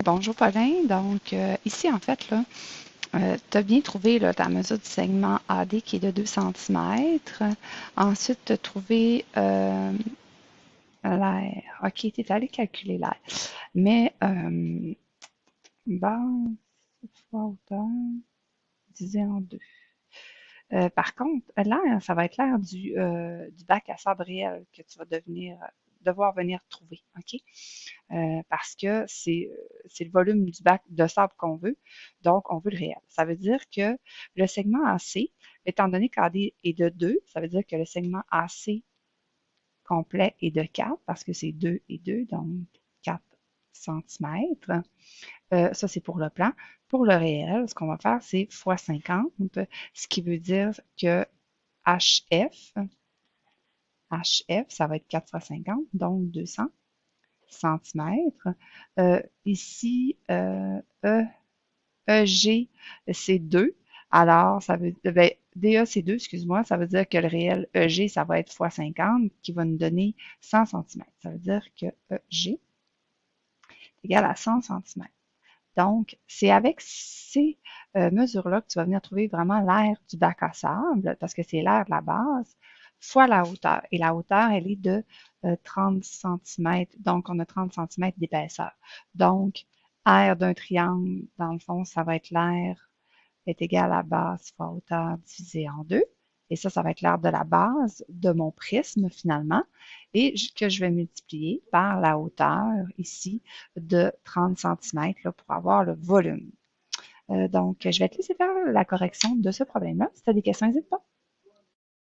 Bonjour Paulin. Donc, ici, en fait, là, tu as bien trouvé là, ta mesure du segment AD qui est de 2 centimètres. Ensuite, tu as trouvé l'air. OK, tu es allé calculer l'air. Mais base fois hauteur divisé en 2. Par contre, l'air, ça va être l'air du bac à sable réel que tu vas devoir venir trouver. OK? Parce que c'est le volume du bac de sable qu'on veut, donc on veut le réel. Ça veut dire que le segment AC, étant donné qu'AD est de 2, ça veut dire que le segment AC complet est de 4, parce que c'est 2 et 2, donc 4 centimètres. Ça, c'est pour le plan. Pour le réel, ce qu'on va faire, c'est fois 50, ce qui veut dire que HF, ça va être 4 fois 50, donc 200 centimètres. Ici, EG, c'est 2. Alors, ça veut, ben, DA, c'est 2, excuse-moi. Ça veut dire que le réel EG, ça va être fois 50, qui va nous donner 100 centimètres. Ça veut dire que EG est égal à 100 centimètres. Donc, c'est avec ces mesures-là que tu vas venir trouver vraiment l'air du bac à sable, parce que c'est l'air de la base, fois la hauteur. Et la hauteur, elle est de 30 centimètres. Donc, on a 30 centimètres d'épaisseur. Donc, air d'un triangle, dans le fond, ça va être l'air est égal à base fois hauteur divisé en 2. Et ça va être l'air de la base de mon prisme finalement, et que je vais multiplier par la hauteur ici de 30 centimètres là, pour avoir le volume. Donc, je vais te laisser faire la correction de ce problème-là. Si tu as des questions, n'hésite pas.